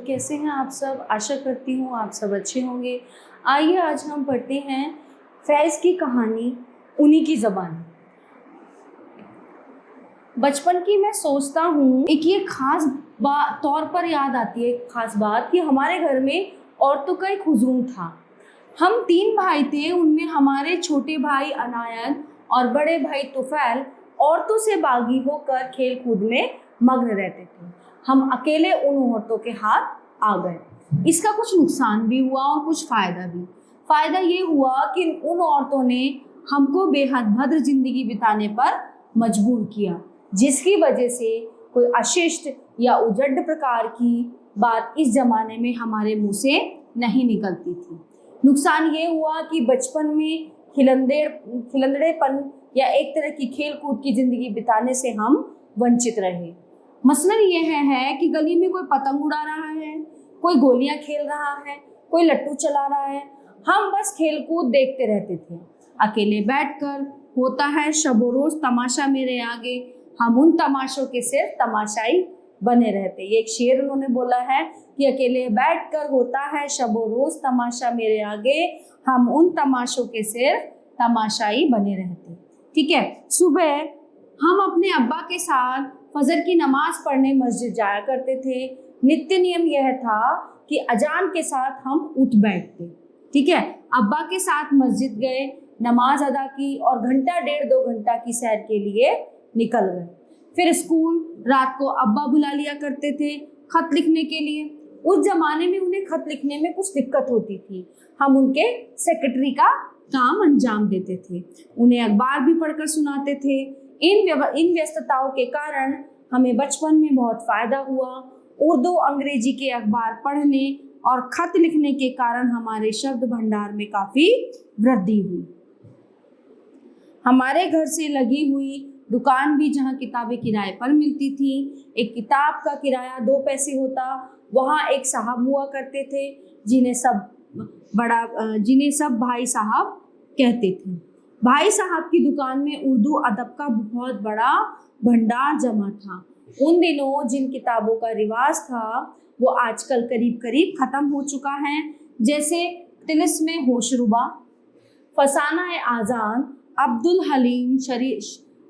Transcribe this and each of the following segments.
कैसे हैं आप सब। आशा करती हूँ आप सब अच्छे होंगे। आइए आज हम पढ़ते हैं फैज़ की कहानी उन्हीं की ज़बानी। बचपन की मैं सोचता हूँ एक ये खास बात तौर पर याद आती है, एक खास बात कि हमारे घर में औरतों का एक हुजूम था। हम 3 भाई थे, उनमें हमारे छोटे भाई अनायत और बड़े भाई तुफैल औरतों से बागी होकर खेल कूद में मग्न रहते थे। हम अकेले उन औरतों के हाथ आ गए। इसका कुछ नुकसान भी हुआ और कुछ फ़ायदा भी। फ़ायदा ये हुआ कि उन औरतों ने हमको बेहद भद्र जिंदगी बिताने पर मजबूर किया, जिसकी वजह से कोई अशिष्ट या उजड़ प्रकार की बात इस ज़माने में हमारे मुंह से नहीं निकलती थी। नुकसान ये हुआ कि बचपन में खिलंदड़ेपन या एक तरह की खेल कूद की ज़िंदगी बिताने से हम वंचित रहे। मसलन यह है कि गली में कोई पतंग उड़ा रहा है, कोई गोलियां खेल रहा है, कोई लट्टू चला रहा है, हम बस खेल कूद देखते रहते थे। अकेले बैठकर होता है शबो रोज तमाशा मेरे आगे, हम उन तमाशों के सिर्फ तमाशाई बने रहते। ये एक शेर उन्होंने बोला है कि अकेले बैठकर होता है शबो रोज तमाशा मेरे आगे, हम उन तमाशों के सिर्फ तमाशाई बने रहते। ठीक है। सुबह हम अपने अब्बा के साथ फजर की नमाज पढ़ने मस्जिद जाया करते थे। नित्य नियम यह था कि अजान के साथ हम उठ बैठते। ठीक है। अब्बा के साथ मस्जिद गए, नमाज अदा की और घंटा 1.5-2 घंटा की सैर के लिए निकल गए। फिर स्कूल, रात को अब्बा बुला लिया करते थे खत लिखने के लिए। उस जमाने में उन्हें खत लिखने में कुछ दिक्कत होती थी, हम उनके सेक्रेटरी का काम अंजाम देते थे, उन्हें अखबार भी पढ़कर सुनाते थे। इन व्यस्तताओं के कारण हमें बचपन में बहुत फ़ायदा हुआ। उर्दू अंग्रेजी के अखबार पढ़ने और खत लिखने के कारण हमारे शब्द भंडार में काफ़ी वृद्धि हुई। हमारे घर से लगी हुई दुकान भी जहाँ किताबें किराए पर मिलती थी, एक किताब का किराया 2 पैसे होता। वहाँ एक साहब हुआ करते थे जिन्हें सब भाई साहब कहते थे। भाई साहब की दुकान में उर्दू अदब का बहुत बड़ा भंडार जमा था। उन दिनों जिन किताबों का रिवाज था वो आजकल करीब करीब ख़त्म हो चुका है, जैसे तिलिस्मे होशरुबा, फसाना आज़ान, अब्दुल हलीम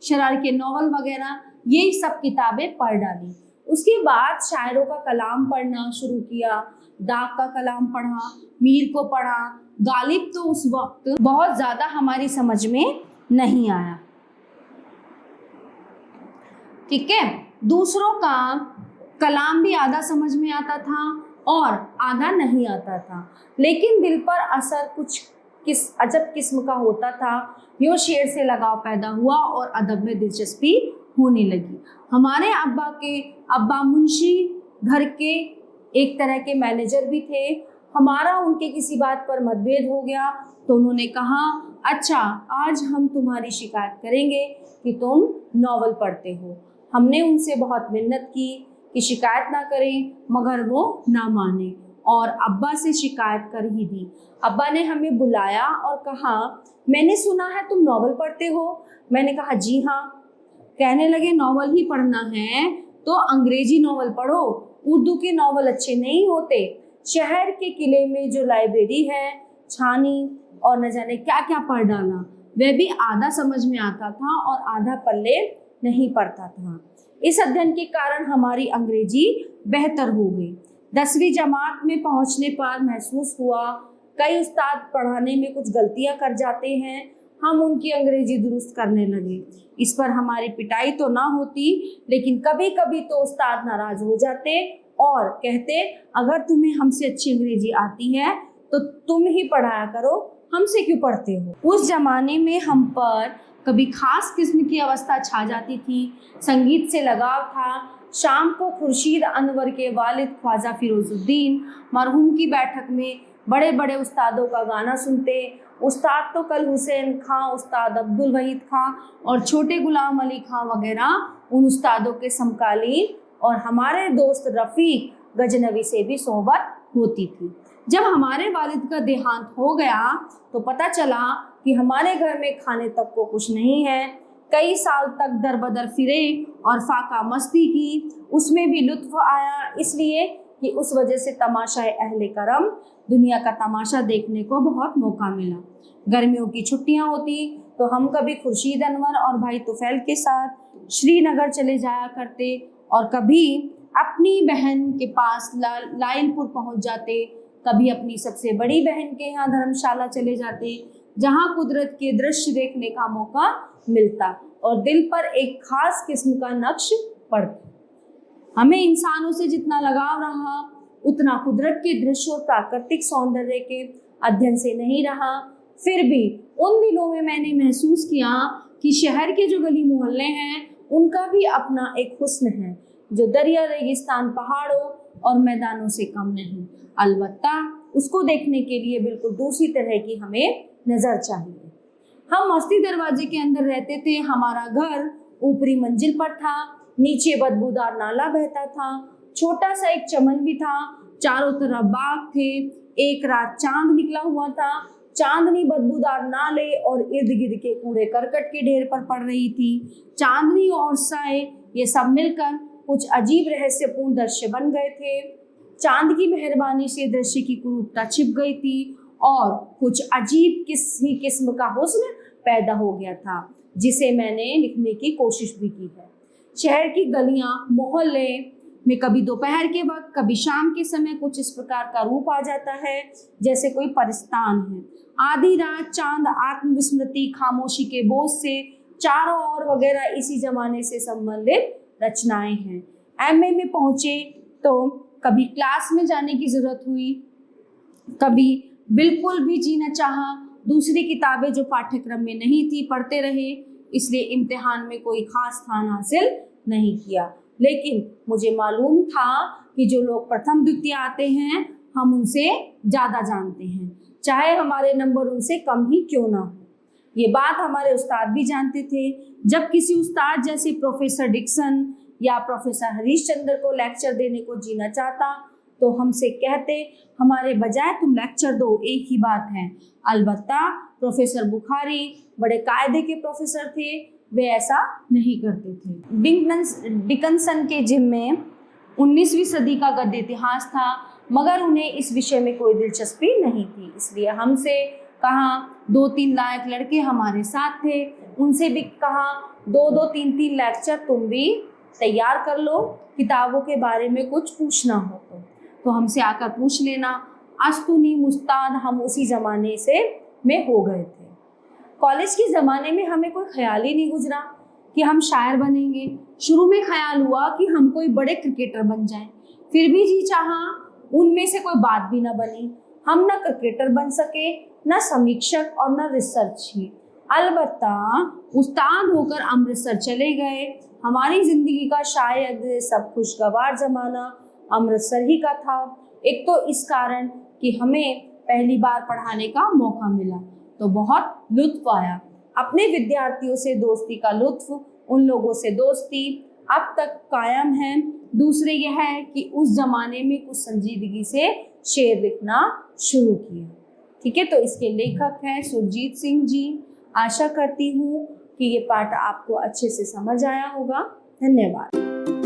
शरार के नॉवल वगैरह, ये सब किताबें पढ़ डाली। उसके बाद शायरों का कलाम पढ़ना शुरू किया, दाग का कलाम पढ़ा, मीर को पढ़ा। गालिब तो उस वक्त बहुत ज़्यादा हमारी समझ में नहीं आया। ठीक है। दूसरों का कलाम भी आधा समझ में आता था और आधा नहीं आता था, लेकिन दिल पर असर कुछ अजब किस्म का होता था। यूँ शेर से लगाव पैदा हुआ और अदब में दिलचस्पी होने लगी। हमारे अब्बा मुंशी घर के एक तरह के मैनेजर भी थे। हमारा उनके किसी बात पर मतभेद हो गया तो उन्होंने कहा, अच्छा आज हम तुम्हारी शिकायत करेंगे कि तुम नॉवल पढ़ते हो। हमने उनसे बहुत मिन्नत की कि शिकायत ना करें, मगर वो ना माने और अब्बा से शिकायत कर ही दी। अब्बा ने हमें बुलाया और कहा, मैंने सुना है तुम नॉवल पढ़ते हो। मैंने कहा जी हाँ। कहने लगे, नॉवल ही पढ़ना है तो अंग्रेजी नॉवल पढ़ो, उर्दू के नॉवल अच्छे नहीं होते। शहर के किले में जो लाइब्रेरी है, छानी और न जाने क्या क्या पढ़ डाला, वह भी आधा समझ में आता था और आधा पल्ले नहीं पड़ता था। इस अध्ययन के कारण हमारी अंग्रेजी बेहतर हो गई। 10वीं जमात में पहुंचने पर महसूस हुआ कई उस्ताद पढ़ाने में कुछ गलतियां कर जाते हैं। हम उनकी अंग्रेजी दुरुस्त करने लगे। इस पर हमारी पिटाई तो ना होती, लेकिन कभी कभी तो उस्ताद नाराज हो जाते और कहते, अगर तुम्हें हमसे अच्छी अंग्रेजी आती है तो तुम ही पढ़ाया करो, हमसे क्यों पढ़ते हो। उस जमाने में हम पर कभी खास किस्म की अवस्था छा जाती थी। संगीत से लगाव था। शाम को खुर्शीद अनवर के वालिद ख्वाजा फिरोजुद्दीन मरहूम की बैठक में बड़े बड़े उस्तादों का गाना सुनते। उस्ताद तो कल हुसैन खां, उस्ताद अब्दुल वहीद खां और छोटे गुलाम अली खां वगैरह उन उस्तादों के समकालीन, और हमारे दोस्त रफ़ीक गजनवी से भी सोहबत होती थी। जब हमारे वालिद का देहांत हो गया तो पता चला कि हमारे घर में खाने तक को कुछ नहीं है। कई साल तक दर बदर फिरे और फाका मस्ती की, उसमें भी लुत्फ आया, इसलिए कि उस वजह से तमाशाए अहले करम दुनिया का तमाशा देखने को बहुत मौका मिला। गर्मियों की छुट्टियां होती तो हम कभी खुर्शीद अनवर और भाई तुफैल के साथ श्रीनगर चले जाया करते और कभी अपनी बहन के पास लाइलपुर पहुंच जाते, कभी अपनी सबसे बड़ी बहन के यहाँ धर्मशाला चले जाते, जहाँ कुदरत के दृश्य देखने का मौका मिलता और दिल पर एक खास किस्म का नक्श पड़ता। हमें इंसानों से जितना लगाव रहा उतना कुदरत के दृश्य और प्राकृतिक सौंदर्य के अध्ययन से नहीं रहा। फिर भी उन दिनों में मैंने महसूस किया कि शहर के जो गली मोहल्ले हैं उनका भी अपना एक हुस्न है जो दरिया रेगिस्तान पहाड़ों और मैदानों से कम नहीं। अलबत्ता उसको देखने के लिए बिल्कुल दूसरी तरह की हमें नज़र चाहिए। हम मस्ती दरवाजे के अंदर रहते थे। हमारा घर ऊपरी मंजिल पर था, नीचे बदबूदार नाला बहता था, छोटा सा एक चमन भी था, चारों तरफ बाग थे। एक रात चांद निकला हुआ था, चांदनी बदबूदार नाले और इर्द गिर्द के कूड़े करकट के ढेर पर पड़ रही थी। चांदनी और साए ये सब मिलकर कुछ अजीब रहस्यपूर्ण दृश्य बन गए थे। चांद की मेहरबानी से दृश्य की कुरूपता छिप गई थी और कुछ अजीब किसी किस्म का हुस्न पैदा हो गया था जिसे मैंने लिखने की कोशिश भी की है। शहर की गलियां मोहल्ले में कभी दोपहर के वक्त कभी शाम के समय कुछ इस प्रकार का रूप आ जाता है जैसे कोई परिस्तान है। आधी रात चांद आत्मविस्मृति खामोशी के बोझ से चारों ओर वगैरह इसी जमाने से संबंधित रचनाएं हैं। एमए में पहुंचे तो कभी क्लास में जाने की जरूरत हुई, कभी बिल्कुल भी जी न चाहा। दूसरी किताबें जो पाठ्यक्रम में नहीं थी पढ़ते रहे, इसलिए इम्तिहान में कोई खास स्थान हासिल नहीं किया। लेकिन मुझे मालूम था कि जो लोग प्रथम द्वितीय आते हैं हम उनसे ज़्यादा जानते हैं, चाहे हमारे नंबर उनसे कम ही क्यों ना हो। ये बात हमारे उस्ताद भी जानते थे। जब किसी उस्ताद जैसे प्रोफेसर डिक्सन या प्रोफेसर हरीश चंद्र को लेक्चर देने को जीना चाहता तो हमसे कहते, हमारे बजाय तुम लेक्चर दो, एक ही बात है। अलबत्ता प्रोफेसर बुखारी बड़े कायदे के प्रोफेसर थे, वे ऐसा नहीं करते थे। डिकन्सन के जिम्मे 19वीं सदी का गद्य इतिहास था, मगर उन्हें इस विषय में कोई दिलचस्पी नहीं थी। इसलिए हमसे कहा 2-3 लायक लड़के हमारे साथ थे, उनसे भी कहा 2-2, 3-3 लेक्चर तुम भी तैयार कर लो, किताबों के बारे में कुछ पूछना हो तो हमसे आकर पूछ लेना। अस्तुनी मुस्ताद हम उसी ज़माने से में हो गए थे। कॉलेज के ज़माने में हमें कोई ख्याल ही नहीं गुजरा कि हम शायर बनेंगे। शुरू में ख्याल हुआ कि हम कोई बड़े क्रिकेटर बन जाएं, फिर भी जी चाहा उनमें से कोई बात भी ना बनी। हम ना क्रिकेटर बन सके, ना समीक्षक और ना रिसर्च। अलबत्ता उस्ताद होकर अमृतसर चले गए। हमारी ज़िंदगी का शायद सब खुशगवार ज़माना अमृतसर ही का था। एक तो इस कारण कि हमें पहली बार पढ़ाने का मौका मिला तो बहुत लुत्फ आया। अपने विद्यार्थियों से दोस्ती का लुत्फ, उन लोगों से दोस्ती अब तक कायम है। दूसरे यह है कि उस ज़माने में कुछ संजीदगी से शेर लिखना शुरू किया। ठीक है, तो इसके लेखक हैं सुरजीत सिंह जी। आशा करती हूँ कि ये पाठ आपको अच्छे से समझ आया होगा। धन्यवाद।